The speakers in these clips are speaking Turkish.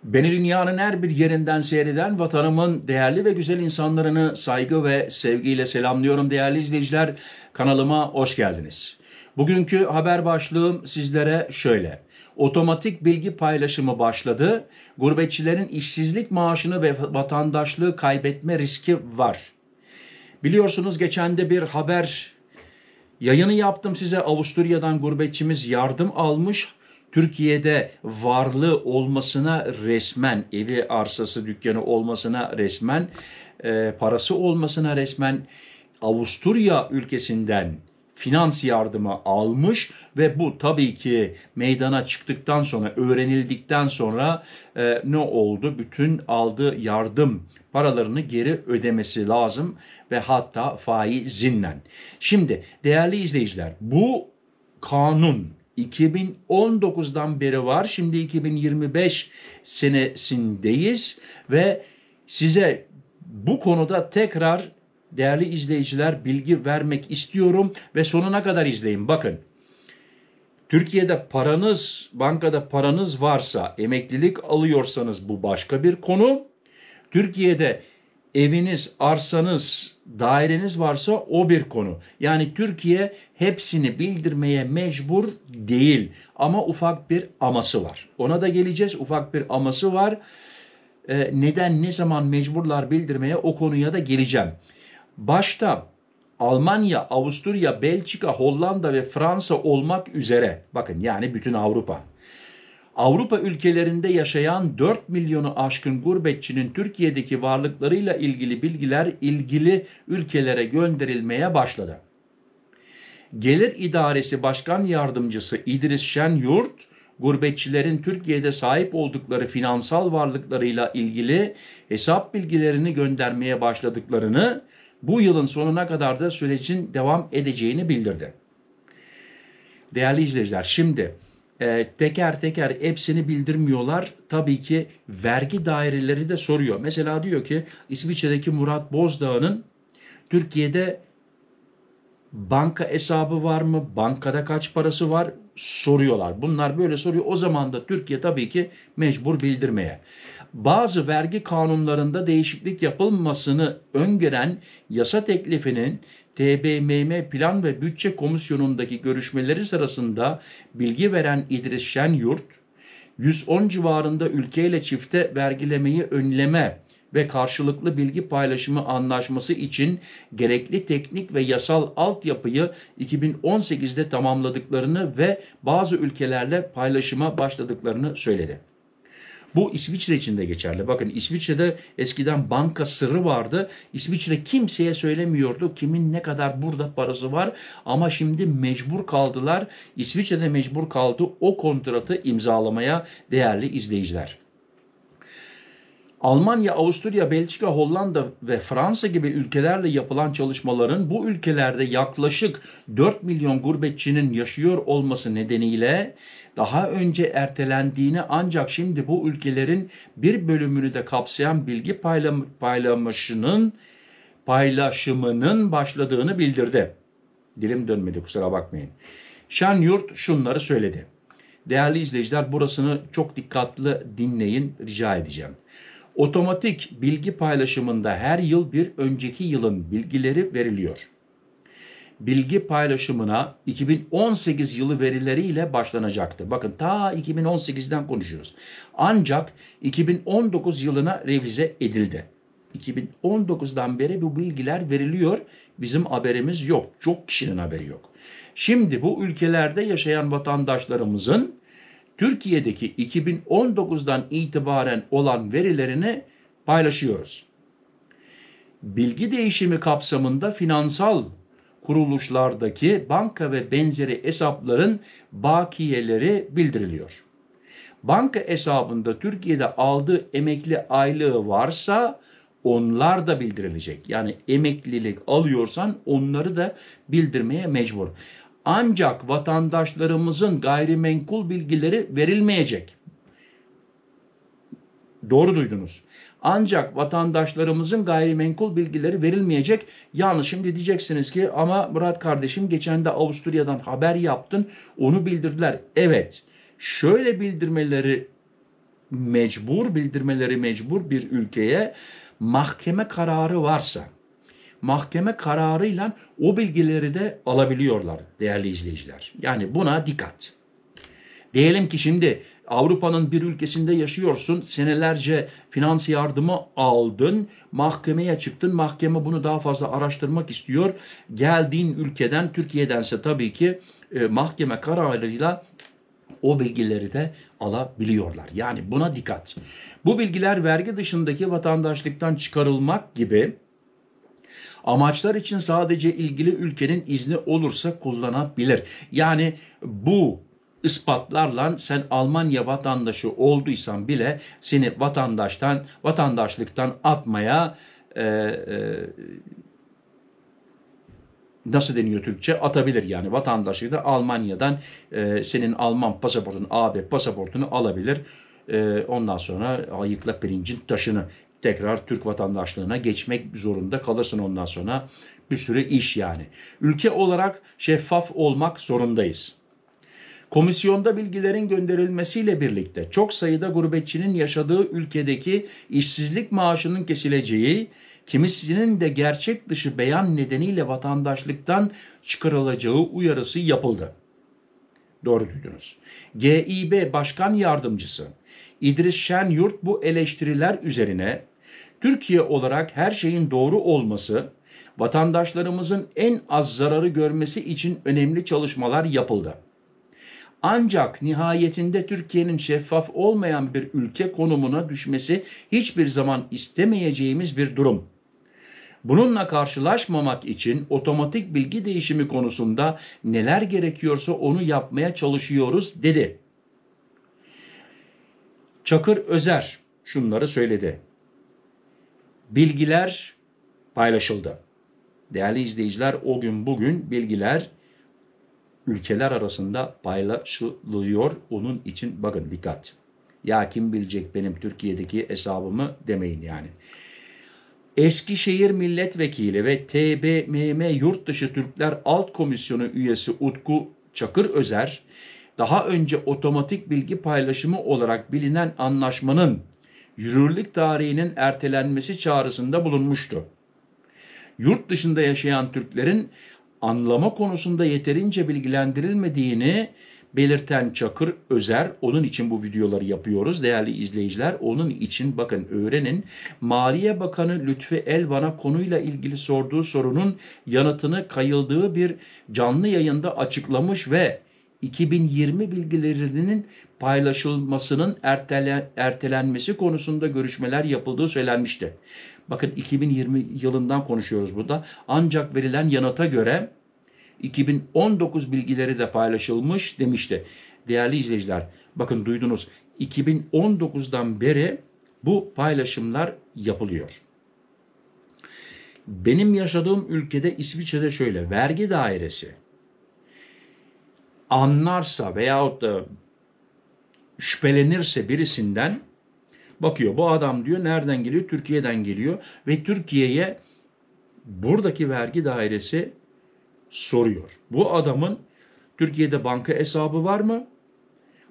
Beni dünyanın her bir yerinden seyreden vatanımın değerli ve güzel insanlarını saygı ve sevgiyle selamlıyorum değerli izleyiciler. Kanalıma hoş geldiniz. Bugünkü haber başlığım sizlere şöyle. Otomatik bilgi paylaşımı başladı. Gurbetçilerin işsizlik maaşını ve vatandaşlığı kaybetme riski var. Biliyorsunuz geçen de bir haber yayını yaptım size. Avusturya'dan gurbetçimiz yardım almış. Türkiye'de varlığı olmasına resmen, evi, arsası, dükkanı olmasına resmen, parası olmasına resmen Avusturya ülkesinden finans yardımı almış ve bu tabii ki meydana çıktıktan sonra, öğrenildikten sonra ne oldu? Bütün aldığı yardım paralarını geri ödemesi lazım ve hatta faizinle. Şimdi değerli izleyiciler, bu kanun 2019'dan beri var. Şimdi 2025 senesindeyiz ve size bu konuda tekrar değerli izleyiciler bilgi vermek istiyorum ve sonuna kadar izleyin. Bakın, Türkiye'de paranız, bankada paranız varsa, emeklilik alıyorsanız bu başka bir konu. Türkiye'de eviniz, arsanız, daireniz varsa o bir konu. Yani Türkiye hepsini bildirmeye mecbur değil ama ufak bir aması var. Ona da geleceğiz, ufak bir aması var. Neden, ne zaman mecburlar bildirmeye, o konuya da geleceğim. Başta Almanya, Avusturya, Belçika, Hollanda ve Fransa olmak üzere, bakın yani bütün Avrupa ülkelerinde yaşayan 4 milyonu aşkın gurbetçinin Türkiye'deki varlıklarıyla ilgili bilgiler ilgili ülkelere gönderilmeye başladı. Gelir İdaresi Başkan Yardımcısı İdris Şenyurt, gurbetçilerin Türkiye'de sahip oldukları finansal varlıklarıyla ilgili hesap bilgilerini göndermeye başladıklarını, bu yılın sonuna kadar da sürecin devam edeceğini bildirdi. Değerli izleyiciler, şimdi teker teker hepsini bildirmiyorlar. Tabii ki vergi daireleri de soruyor. Mesela diyor ki İsviçre'deki Murat Bozdağ'ın Türkiye'de banka hesabı var mı? Bankada kaç parası var? Soruyorlar. Bunlar böyle soruyor. O zaman da Türkiye tabii ki mecbur bildirmeye. Bazı vergi kanunlarında değişiklik yapılmasını öngören yasa teklifinin TBMM Plan ve Bütçe Komisyonu'ndaki görüşmeleri sırasında bilgi veren İdris Şenyurt, 110 civarında ülkeyle çifte vergilemeyi önleme ve karşılıklı bilgi paylaşımı anlaşması için gerekli teknik ve yasal altyapıyı 2018'de tamamladıklarını ve bazı ülkelerle paylaşıma başladıklarını söyledi. Bu İsviçre için de geçerli. Bakın, İsviçre'de eskiden banka sırrı vardı. İsviçre kimseye söylemiyordu kimin ne kadar burada parası var. Ama şimdi mecbur kaldılar. İsviçre'de mecbur kaldı o kontratı imzalamaya değerli izleyiciler. Almanya, Avusturya, Belçika, Hollanda ve Fransa gibi ülkelerle yapılan çalışmaların bu ülkelerde yaklaşık 4 milyon gurbetçinin yaşıyor olması nedeniyle daha önce ertelendiğini, ancak şimdi bu ülkelerin bir bölümünü de kapsayan bilgi paylaşımının başladığını bildirdi. Dilim dönmedi, kusura bakmayın. Şenyurt şunları söyledi. Değerli izleyiciler, burasını çok dikkatli dinleyin, rica edeceğim. Otomatik bilgi paylaşımında her yıl bir önceki yılın bilgileri veriliyor. Bilgi paylaşımına 2018 yılı verileriyle başlanacaktı. Bakın, ta 2018'den konuşuyoruz. Ancak 2019 yılına revize edildi. 2019'dan beri bu bilgiler veriliyor. Bizim haberimiz yok. Çok kişinin haberi yok. Şimdi bu ülkelerde yaşayan vatandaşlarımızın Türkiye'deki 2019'dan itibaren olan verilerini paylaşıyoruz. Bilgi değişimi kapsamında finansal kuruluşlardaki banka ve benzeri hesapların bakiyeleri bildiriliyor. Banka hesabında Türkiye'de aldığı emekli aylığı varsa onlar da bildirilecek. Yani emeklilik alıyorsan onları da bildirmeye mecbur. Ancak vatandaşlarımızın gayrimenkul bilgileri verilmeyecek. Doğru duydunuz. Ancak vatandaşlarımızın gayrimenkul bilgileri verilmeyecek. Yalnız şimdi diyeceksiniz ki ama Murat kardeşim geçen de Avusturya'dan haber yaptın, onu bildirdiler. Evet, şöyle bildirmeleri mecbur, bildirmeleri mecbur bir ülkeye mahkeme kararı varsa, mahkeme kararıyla o bilgileri de alabiliyorlar değerli izleyiciler. Yani buna dikkat. Diyelim ki şimdi Avrupa'nın bir ülkesinde yaşıyorsun, senelerce finans yardımı aldın, mahkemeye çıktın, mahkeme bunu daha fazla araştırmak istiyor. Geldiğin ülkeden, Türkiye'dense tabii ki mahkeme kararıyla o bilgileri de alabiliyorlar. Yani buna dikkat. Bu bilgiler vergi dışındaki vatandaşlıktan çıkarılmak gibi amaçlar için sadece ilgili ülkenin izni olursa kullanabilir. Yani bu ispatlarla sen Almanya vatandaşı olduysan bile seni vatandaşlıktan atmaya nasıl deniyor Türkçe? Atabilir yani vatandaşlıkta Almanya'dan senin Alman pasaportun, AB pasaportunu alabilir. Ondan sonra ayıkla pirincin taşını tekrar Türk vatandaşlığına geçmek zorunda kalırsın ondan sonra. Bir sürü iş yani. Ülke olarak şeffaf olmak zorundayız. Komisyonda bilgilerin gönderilmesiyle birlikte çok sayıda gurbetçinin yaşadığı ülkedeki işsizlik maaşının kesileceği, kimisinin de gerçek dışı beyan nedeniyle vatandaşlıktan çıkarılacağı uyarısı yapıldı. Doğru duydunuz. GİB Başkan Yardımcısı İdris Şenyurt bu eleştiriler üzerine Türkiye olarak her şeyin doğru olması, vatandaşlarımızın en az zararı görmesi için önemli çalışmalar yapıldı. Ancak nihayetinde Türkiye'nin şeffaf olmayan bir ülke konumuna düşmesi hiçbir zaman istemeyeceğimiz bir durum. Bununla karşılaşmamak için otomatik bilgi değişimi konusunda neler gerekiyorsa onu yapmaya çalışıyoruz dedi. Çakır Özer şunları söyledi. Bilgiler paylaşıldı. Değerli izleyiciler, o gün bugün bilgiler ülkeler arasında paylaşılıyor. Onun için bakın dikkat. Ya kim bilecek benim Türkiye'deki hesabımı demeyin yani. Eskişehir Milletvekili ve TBMM Yurtdışı Türkler Alt Komisyonu üyesi Utku Çakır Özer, daha önce otomatik bilgi paylaşımı olarak bilinen anlaşmanın yürürlük tarihinin ertelenmesi çağrısında bulunmuştu. Yurt dışında yaşayan Türklerin anlama konusunda yeterince bilgilendirilmediğini belirten Çakır Özer, onun için bu videoları yapıyoruz değerli izleyiciler. Onun için bakın öğrenin. Maliye Bakanı Lütfi Elvan'a konuyla ilgili sorduğu sorunun yanıtını kayıldığı bir canlı yayında açıklamış ve 2020 bilgilerinin paylaşılmasının ertelenmesi konusunda görüşmeler yapıldığı söylenmişti. Bakın 2020 yılından konuşuyoruz burada. Ancak verilen yanıta göre 2019 bilgileri de paylaşılmış demişti. Değerli izleyiciler, bakın duydunuz. 2019'dan beri bu paylaşımlar yapılıyor. Benim yaşadığım ülkede İsviçre'de şöyle, vergi dairesi anlarsa veyahut da şüphelenirse birisinden bakıyor. Bu adam diyor nereden geliyor? Türkiye'den geliyor ve Türkiye'ye buradaki vergi dairesi soruyor. Bu adamın Türkiye'de banka hesabı var mı?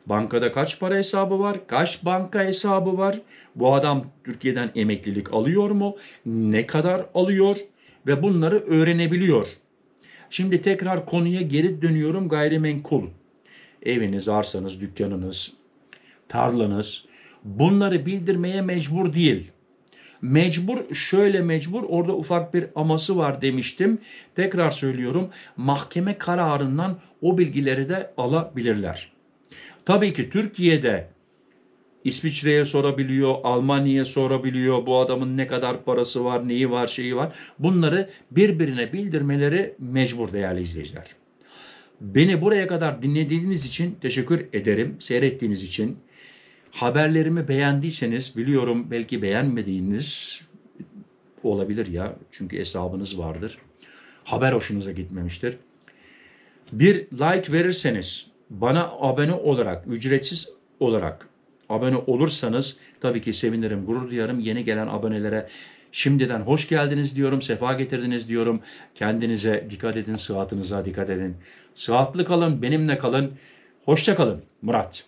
Bankada kaç para hesabı var? Kaç banka hesabı var? Bu adam Türkiye'den emeklilik alıyor mu? Ne kadar alıyor? Ve bunları öğrenebiliyor. Şimdi tekrar konuya geri dönüyorum. Gayrimenkul. Eviniz, arsanız, dükkanınız, tarlanız. Bunları bildirmeye mecbur değil. Mecbur, şöyle mecbur, orada ufak bir aması var demiştim. Tekrar söylüyorum, mahkeme kararından o bilgileri de alabilirler. Tabii ki Türkiye'de İsviçre'ye sorabiliyor, Almanya'ya sorabiliyor, bu adamın ne kadar parası var, neyi var, şeyi var. Bunları birbirine bildirmeleri mecbur değerli izleyiciler. Beni buraya kadar dinlediğiniz için teşekkür ederim, seyrettiğiniz için. Haberlerimi beğendiyseniz, biliyorum belki beğenmediğiniz olabilir ya. Çünkü hesabınız vardır. Haber hoşunuza gitmemiştir. Bir like verirseniz, bana abone olarak, ücretsiz olarak abone olursanız tabii ki sevinirim, gurur duyarım. Yeni gelen abonelere şimdiden hoş geldiniz diyorum, sefa getirdiniz diyorum. Kendinize dikkat edin, sıhhatinize dikkat edin. Sıhhatli kalın, benimle kalın. Hoşça kalın. Murat.